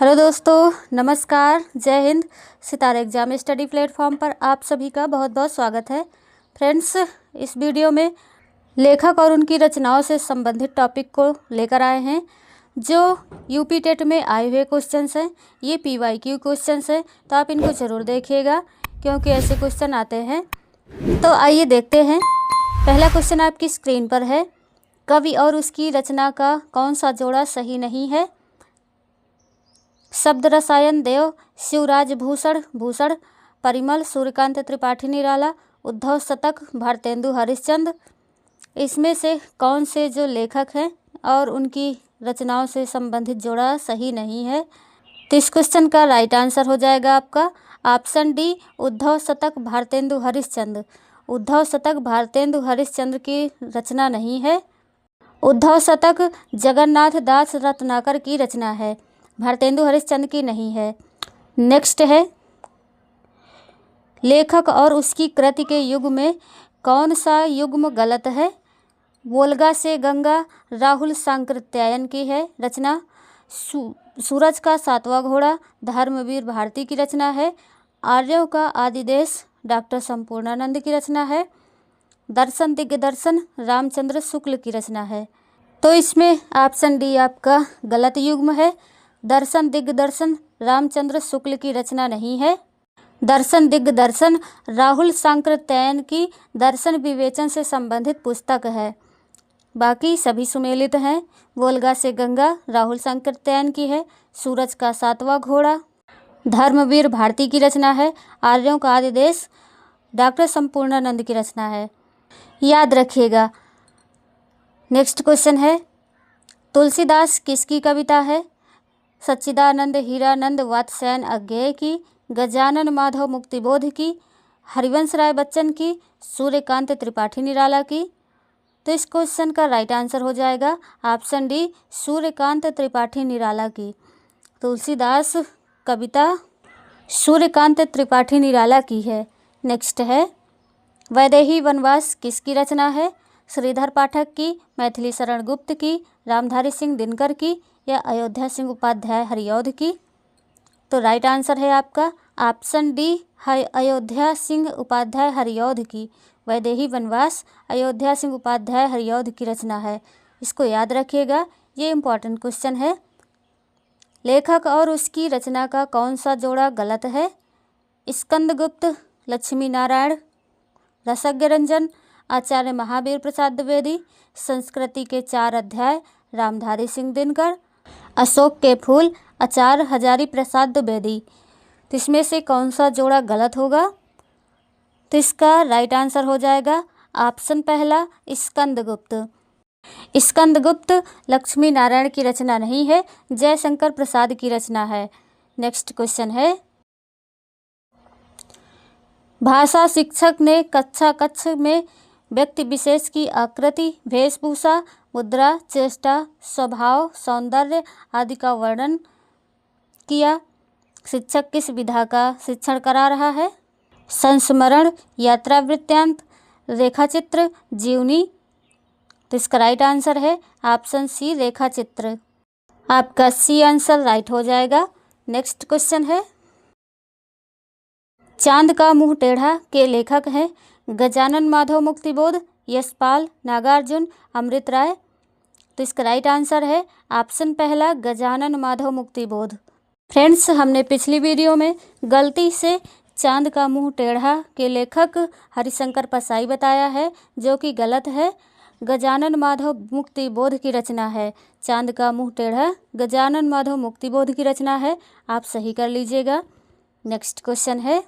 Hello दोस्तों, नमस्कार, जय हिंद। सितारा एग्जाम स्टडी प्लेटफॉर्म पर आप सभी का बहुत बहुत स्वागत है। फ्रेंड्स, इस वीडियो में लेखक और उनकी रचनाओं से संबंधित टॉपिक को लेकर आए हैं। जो यूपी टेट में आए हुए क्वेश्चंस हैं, ये PYQ क्वेश्चंस हैं, तो आप इनको ज़रूर देखिएगा क्योंकि ऐसे क्वेश्चन आते हैं। तो आइए देखते हैं। पहला क्वेश्चन आपकी स्क्रीन पर है। कवि और उसकी रचना का कौन सा जोड़ा सही नहीं है? शब्द रसायन देव, शिवराज भूषण, परिमल सूर्यकांत त्रिपाठी निराला, उद्धव शतक भारतेंदु हरिश्चंद्र। इसमें से कौन से जो लेखक हैं और उनकी रचनाओं से संबंधित जोड़ा सही नहीं है? तो इस क्वेश्चन का राइट आंसर हो जाएगा आपका ऑप्शन डी, उद्धव शतक भारतेंदु हरिश्चंद्र। उद्धव शतक भारतेंदु हरिश्चंद्र की रचना नहीं है। उद्धव शतक जगन्नाथ दास रत्नाकर की रचना है, भारतेंदु हरिश्चंद्र की नहीं है। नेक्स्ट है, लेखक और उसकी कृति के युग में कौन सा युग्म गलत है? वोल्गा से गंगा राहुल सांकृत्यायन की है रचना। सूरज का सातवां घोड़ा धर्मवीर भारती की रचना है। आर्यों का आदिदेश डॉक्टर संपूर्णानंद की रचना है। दर्शन दिग्दर्शन रामचंद्र शुक्ल की रचना है। तो इसमें ऑप्शन डी आपका गलत युग्म है। दर्शन दिग्दर्शन रामचंद्र शुक्ल की रचना नहीं है। दर्शन दिग्दर्शन राहुल सांकृत्यायन की दर्शन विवेचन से संबंधित पुस्तक है। बाकी सभी सुमेलित हैं। वोल्गा से गंगा राहुल सांकृत्यायन की है। सूरज का सातवां घोड़ा धर्मवीर भारती की रचना है। आर्यों का आदिदेश डॉक्टर संपूर्णानंद की रचना है। याद रखिएगा। नेक्स्ट क्वेश्चन है, तुलसीदास किसकी कविता है? सच्चिदानंद हीरानंद वात्स्यायन अज्ञेय की, गजानन माधव मुक्तिबोध की, हरिवंश राय बच्चन की, सूर्यकांत त्रिपाठी निराला की। तो इस क्वेश्चन का राइट आंसर हो जाएगा ऑप्शन डी, सूर्यकांत त्रिपाठी निराला की। तुलसीदास कविता सूर्यकांत त्रिपाठी निराला की है। नेक्स्ट है, वैदेही वनवास किसकी रचना है? श्रीधर पाठक की, मैथिली शरण गुप्त की, रामधारी सिंह दिनकर की या अयोध्या सिंह उपाध्याय हरिऔध की। तो राइट आंसर है आपका ऑप्शन डी, अयोध्या सिंह उपाध्याय हरिऔध की। वैदेही वनवास अयोध्या सिंह उपाध्याय हरिऔध की रचना है। इसको याद रखिएगा, ये इम्पॉर्टेंट क्वेश्चन है। लेखक और उसकी रचना का कौन सा जोड़ा गलत है? स्कंदगुप्त लक्ष्मी नारायण, रसज्ञ रंजन आचार्य महावीर प्रसाद द्विवेदी, संस्कृति के 4 अध्याय रामधारी सिंह दिनकर, अशोक के फूल आचार्य हजारी प्रसाद द्विवेदी। तो इसमें से कौन सा जोड़ा गलत होगा? तो इसका राइट आंसर हो जाएगा ऑप्शन पहला, स्कंदगुप्त। स्कंदगुप्त लक्ष्मी नारायण की रचना नहीं है, जयशंकर प्रसाद की रचना है। नेक्स्ट क्वेश्चन है, भाषा शिक्षक ने कक्षा कक्ष में व्यक्ति विशेष की आकृति, वेशभूषा, मुद्रा, चेष्टा, स्वभाव, सौंदर्य आदि का वर्णन किया। शिक्षक किस विधा का शिक्षण करा रहा है? संस्मरण, यात्रा वृत्तांत, रेखाचित्र, जीवनी। तो इसका राइट आंसर है ऑप्शन सी, रेखाचित्र। आपका सी आंसर राइट हो जाएगा। नेक्स्ट क्वेश्चन है, चांद का मुंह टेढ़ा के लेखक हैं गजानन माधव मुक्तिबोध, यशपाल, नागार्जुन, अमृत राय। तो इसका राइट आंसर है ऑप्शन पहला, गजानन माधव मुक्तिबोध। फ्रेंड्स, हमने पिछली वीडियो में गलती से चांद का मुंह टेढ़ा के लेखक हरिशंकर परसाई बताया है, जो कि गलत है। गजानन माधव मुक्तिबोध की रचना है। चांद का मुंह टेढ़ा गजानन माधव मुक्तिबोध की रचना है। आप सही कर लीजिएगा। नेक्स्ट क्वेश्चन है,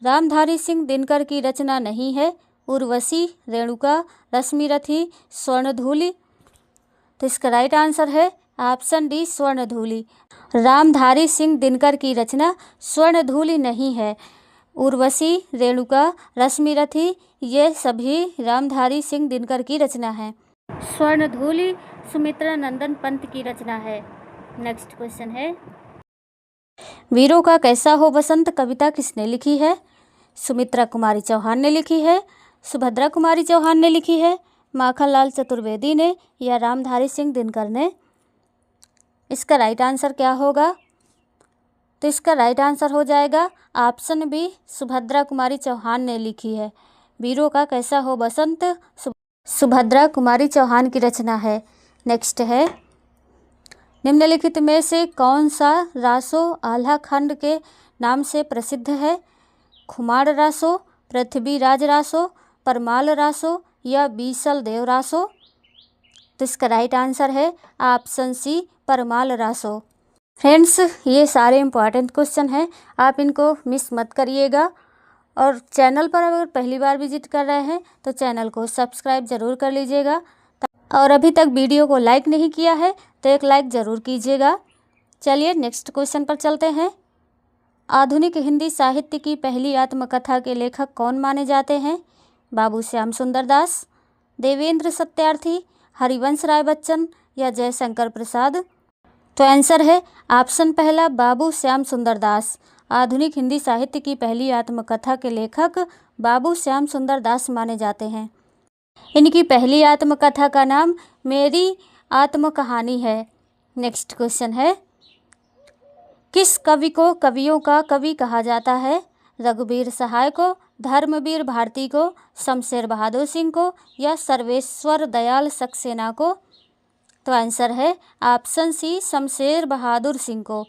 रामधारी सिंह दिनकर की रचना नहीं है। उर्वशी, रेणुका, रश्मिरथी, स्वर्णधूलि। तो इसका राइट आंसर है ऑप्शन डी, स्वर्णधूलि। रामधारी सिंह दिनकर की रचना स्वर्णधूलि नहीं है। उर्वशी, रेणुका, रश्मिरथी ये सभी रामधारी सिंह दिनकर की रचना है। स्वर्णधूलि सुमित्रा नंदन पंत की रचना है। नेक्स्ट क्वेश्चन है, वीरों का कैसा हो बसंत कविता किसने लिखी है? सुमित्रा कुमारी चौहान ने लिखी है, सुभद्रा कुमारी चौहान ने लिखी है, माखनलाल चतुर्वेदी ने या रामधारी सिंह दिनकर ने। इसका राइट आंसर क्या होगा? तो इसका राइट आंसर हो जाएगा ऑप्शन बी, सुभद्रा कुमारी चौहान ने लिखी है। वीरों का कैसा हो बसंत सुभद्रा कुमारी चौहान की रचना है। नेक्स्ट है, निम्नलिखित में से कौन सा रासो आल्हा खंड के नाम से प्रसिद्ध है? खुमाड़ रासो, पृथ्वीराज रासो, परमाल रासो या बीसल देव रासो? तो इसका राइट आंसर है option C, Parmal Raso. Friends, ये सारे इम्पॉर्टेंट क्वेश्चन हैं, आप इनको मिस मत करिएगा। और चैनल पर अगर पहली बार विजिट कर रहे हैं तो चैनल को सब्सक्राइब ज़रूर कर लीजिएगा। और अभी तक वीडियो को लाइक नहीं किया है तो एक लाइक ज़रूर कीजिएगा। चलिए नेक्स्ट क्वेश्चन पर चलते हैं। आधुनिक हिंदी साहित्य की पहली आत्मकथा के लेखक कौन माने जाते हैं? बाबू श्याम सुंदर दास, देवेंद्र सत्यार्थी, हरिवंश राय बच्चन या जयशंकर प्रसाद? तो आंसर है ऑप्शन पहला, बाबू श्याम सुंदर दास। आधुनिक हिंदी साहित्य की पहली आत्मकथा के लेखक बाबू श्याम सुंदर दास माने जाते हैं। इनकी पहली आत्मकथा का नाम मेरी आत्मकहानी है। नेक्स्ट क्वेश्चन है, किस कवि को कवियों का कवि कहा जाता है? रघुवीर सहाय को, धर्मवीर भारती को, शमशेर बहादुर सिंह को या सर्वेश्वर दयाल सक्सेना को? तो आंसर है ऑप्शन सी, शमशेर बहादुर सिंह को।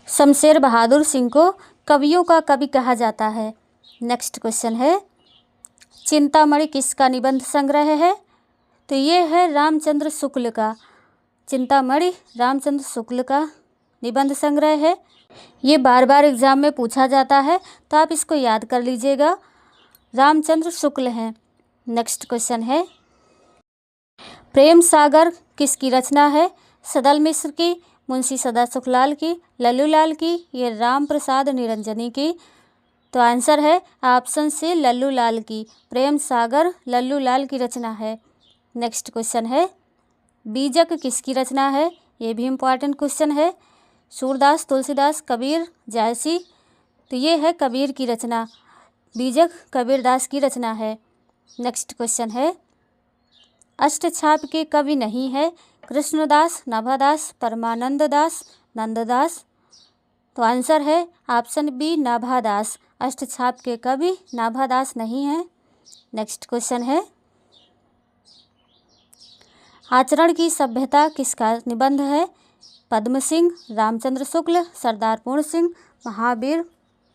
शमशेर बहादुर सिंह को कवियों का कवि कहा जाता है। नेक्स्ट क्वेश्चन है, चिंतामणि किसका निबंध संग्रह है? तो ये है रामचंद्र शुक्ल का। चिंतामणि रामचंद्र शुक्ल का निबंध संग्रह है। ये बार बार एग्जाम में पूछा जाता है तो आप इसको याद कर लीजिएगा, रामचंद्र शुक्ल हैं। नेक्स्ट क्वेश्चन है, प्रेम सागर किसकी रचना है? सदल मिश्र की, मुंशी सदा सुखलाल की, लल्लू लाल की, ये राम प्रसाद निरंजनी की? तो आंसर है ऑप्शन सी, लल्लू लाल की। प्रेम सागर लल्लू लाल की रचना है। नेक्स्ट क्वेश्चन है, बीजक किसकी रचना है? ये भी इम्पॉर्टेंट क्वेश्चन है। सूरदास, तुलसीदास, कबीर, जायसी? तो ये है कबीर की रचना। बीजक कबीरदास की रचना है। नेक्स्ट क्वेश्चन है, अष्टछाप के कवि नहीं है? कृष्णदास, नाभादास, परमानंद दास, नंददास? तो आंसर है ऑप्शन बी, नाभादास। अष्टछाप के कवि नाभादास नहीं है। नेक्स्ट क्वेश्चन है, आचरण की सभ्यता किसका निबंध है? पद्म सिंह, रामचंद्र शुक्ल, सरदार पूर्ण सिंह, महावीर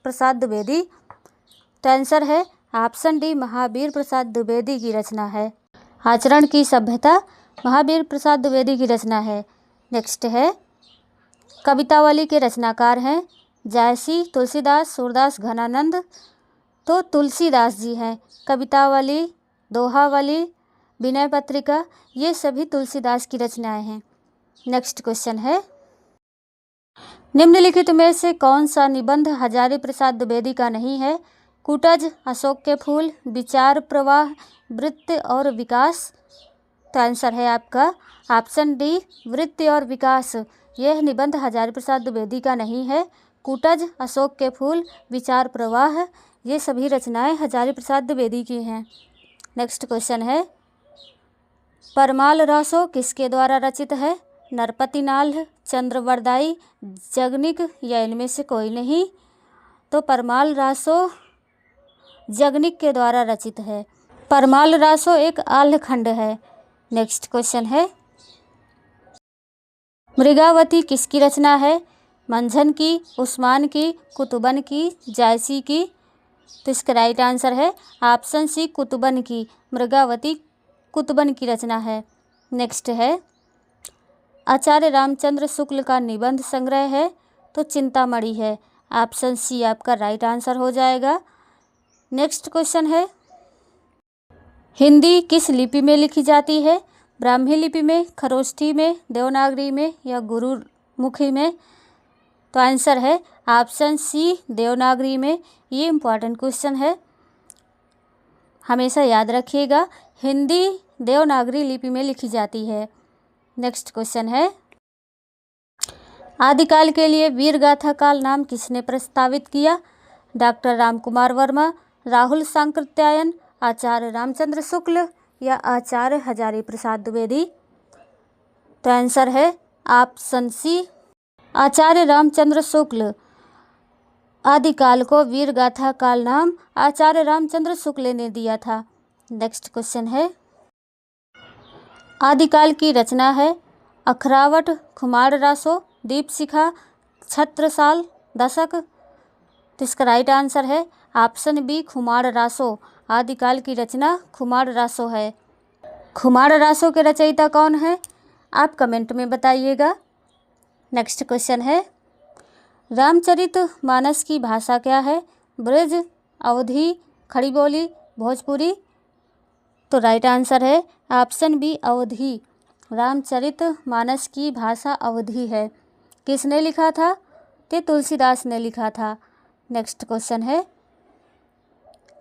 प्रसाद द्विवेदी? तो आंसर है ऑप्शन डी, महावीर प्रसाद द्विवेदी की रचना है। आचरण की सभ्यता महावीर प्रसाद द्विवेदी की रचना है। नेक्स्ट है, कवितावली के रचनाकार हैं? जायसी, तुलसीदास, सूरदास, घनानंद? तो तुलसीदास जी हैं। कवितावली, दोहावली, विनय पत्रिका, ये सभी तुलसीदास की रचनाएं हैं। नेक्स्ट क्वेश्चन है, निम्नलिखित में से कौन सा निबंध हजारी प्रसाद द्विवेदी का नहीं है? कूटज, अशोक के फूल, विचार प्रवाह, वृत्ति और विकास? तो आंसर है आपका ऑप्शन डी, वृत्ति और विकास। यह निबंध हजारी प्रसाद द्विवेदी का नहीं है। कूटज, अशोक के फूल, विचार प्रवाह, ये सभी रचनाएं हजारी प्रसाद द्विवेदी की हैं। नेक्स्ट क्वेश्चन है, परमाल रासो किसके द्वारा रचित है? नरपति नाल्ह, चंद्रवरदाई, जगनिक या इनमें से कोई नहीं? तो परमाल रासो जगनिक के द्वारा रचित है। परमाल रासो एक आल्ह खंड है। नेक्स्ट क्वेश्चन है, मृगावती किसकी रचना है? मंझन की, उस्मान की, कुतुबन की, जायसी की? तो इसका राइट आंसर है ऑप्शन सी, कुतुबन की। मृगावती कुतुबन की रचना है। नेक्स्ट है, आचार्य रामचंद्र शुक्ल का निबंध संग्रह है? तो चिंतामणि है। ऑप्शन सी आपका राइट आंसर हो जाएगा। नेक्स्ट क्वेश्चन है, हिंदी किस लिपि में लिखी जाती है? ब्राह्मी लिपि में, खरोष्ठी में, देवनागरी में या गुरुमुखी में? तो आंसर है ऑप्शन सी, देवनागरी में। ये इम्पॉर्टेंट क्वेश्चन है, हमेशा याद रखिएगा। हिंदी देवनागरी लिपि में लिखी जाती है। नेक्स्ट क्वेश्चन है, आदिकाल के लिए वीर गाथा काल नाम किसने प्रस्तावित किया? डॉक्टर रामकुमार वर्मा, राहुल सांकृत्यायन, आचार्य रामचंद्र शुक्ल या आचार्य हजारी प्रसाद द्विवेदी? तो आंसर है ऑप्शन सी आचार्य रामचंद्र शुक्ल। आदिकाल को वीर गाथा काल नाम आचार्य रामचंद्र शुक्ल ने दिया था। नेक्स्ट क्वेश्चन है, आदिकाल की रचना है अखरावट, खुमार रासो, दीपशिखा, छत्रसाल, दशक। तो इसका राइट आंसर है ऑप्शन बी खुमार रासो। आदिकाल की रचना खुमार रासो है। खुमार रासो के रचयिता कौन है, आप कमेंट में बताइएगा। नेक्स्ट क्वेश्चन है, रामचरित मानस की भाषा क्या है, ब्रज, अवधी, खड़ी बोली, भोजपुरी। तो राइट आंसर है ऑप्शन बी अवधी। रामचरित मानस की भाषा अवधी है। किसने लिखा था, तो तुलसीदास ने लिखा था। नेक्स्ट क्वेश्चन है,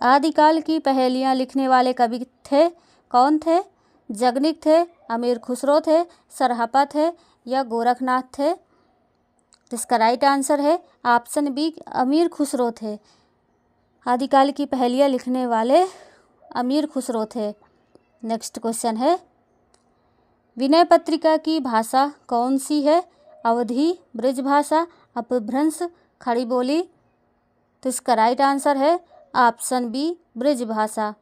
आदिकाल की पहेलियाँ लिखने वाले कवि थे, कौन थे, जगनिक थे, अमीर खुसरो थे, सरहपा थे या गोरखनाथ थे। तो इसका राइट आंसर है ऑप्शन बी अमीर खुसरो थे। आदिकाल की पहेलियाँ लिखने वाले अमीर खुसरो थे। नेक्स्ट क्वेश्चन है, विनय पत्रिका की भाषा कौन सी है, अवधी, ब्रज भाषा, अपभ्रंश, खड़ी बोली। तो इसका राइट आंसर है ऑप्शन बी ब्रज भाषा।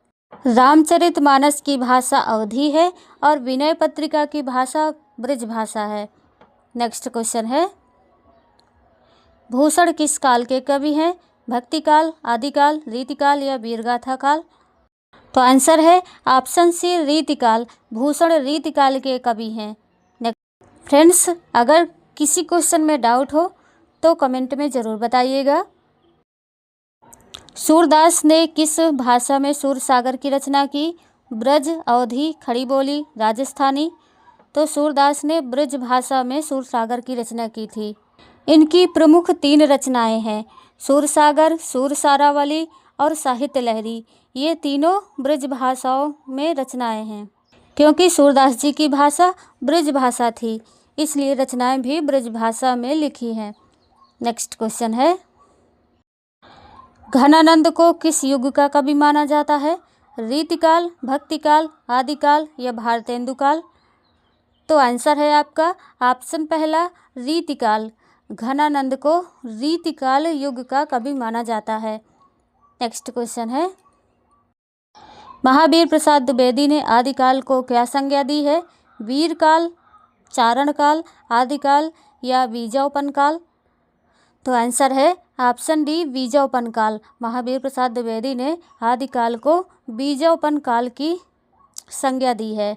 रामचरितमानस की भाषा अवधी है और विनय पत्रिका की भाषा ब्रज भाषा है। नेक्स्ट क्वेश्चन है, भूषण किस काल के कवि हैं, भक्ति काल, आदिकाल, रीतिकाल या वीरगाथा काल। तो आंसर है ऑप्शन सी रीतिकाल। भूषण रीतिकाल के कवि हैं। नेक्स्ट फ्रेंड्स, अगर किसी क्वेश्चन में डाउट हो तो कमेंट में ज़रूर बताइएगा। सूरदास ने किस भाषा में सूरसागर की रचना की, ब्रज, अवधी, खड़ी बोली, राजस्थानी। तो सूरदास ने ब्रज भाषा में सूरसागर की रचना की थी। इनकी प्रमुख 3 रचनाएं हैं, सूरसागर, सूरसारावली और साहित्य लहरी। ये तीनों ब्रज भाषाओं में रचनाएं हैं। क्योंकि सूरदास जी की भाषा ब्रज भाषा थी, इसलिए रचनाएं भी ब्रज भाषा में लिखी हैं। नेक्स्ट क्वेश्चन है, घनानंद को किस युग का कवि माना जाता है, रीतिकाल, भक्तिकाल, आदिकाल या भारतेंदु काल। तो आंसर है आपका ऑप्शन पहला रीतिकाल। घनानंद को रीतिकाल युग का कवि माना जाता है। नेक्स्ट क्वेश्चन है, महावीर प्रसाद द्विवेदी ने आदिकाल को क्या संज्ञा दी है, वीरकाल, चारणकाल, आदिकाल या बीजापन काल। तो आंसर है ऑप्शन डी बीजापन काल। महावीर प्रसाद द्विवेदी ने आदिकाल को बीजापन काल की संज्ञा दी है।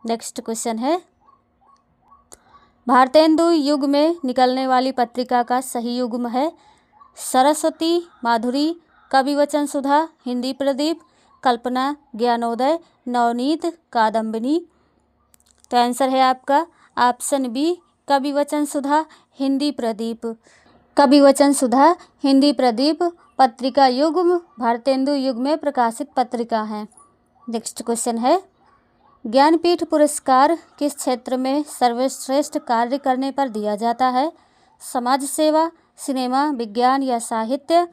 नेक्स्ट क्वेश्चन है, भारतेंदु युग में निकलने वाली पत्रिका का सही युग्म है, सरस्वती, माधुरी, कविवचन सुधा, हिंदी प्रदीप, कल्पना, ज्ञानोदय, नवनीत, कादम्बिनी। तो आंसर है आपका ऑप्शन बी कविवचन सुधा, हिंदी प्रदीप। कविवचन सुधा, हिंदी प्रदीप पत्रिका युग्म भारतेंदु युग में प्रकाशित पत्रिका है। नेक्स्ट क्वेश्चन है, ज्ञानपीठ पुरस्कार किस क्षेत्र में सर्वश्रेष्ठ कार्य करने पर दिया जाता है, समाज सेवा, सिनेमा, विज्ञान या साहित्य।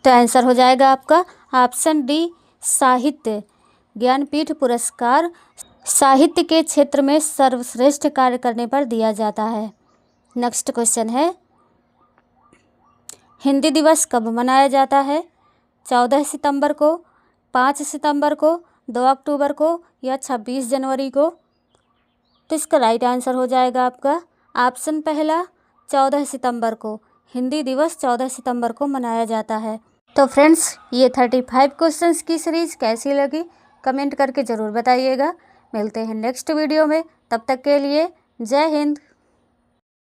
तो आंसर हो जाएगा आपका ऑप्शन डी साहित्य। ज्ञानपीठ पुरस्कार साहित्य के क्षेत्र में सर्वश्रेष्ठ कार्य करने पर दिया जाता है। नेक्स्ट क्वेश्चन है, हिंदी दिवस कब मनाया जाता है, 14 सितंबर को, 5 सितंबर को, 2 अक्टूबर को या 26 जनवरी को। तो इसका राइट आंसर हो जाएगा आपका ऑप्शन पहला 14 सितंबर को। हिंदी दिवस 14 सितंबर को मनाया जाता है। तो फ्रेंड्स, ये 35 क्वेश्चंस की सीरीज़ कैसी लगी कमेंट करके ज़रूर बताइएगा। मिलते हैं नेक्स्ट वीडियो में, तब तक के लिए जय हिंद।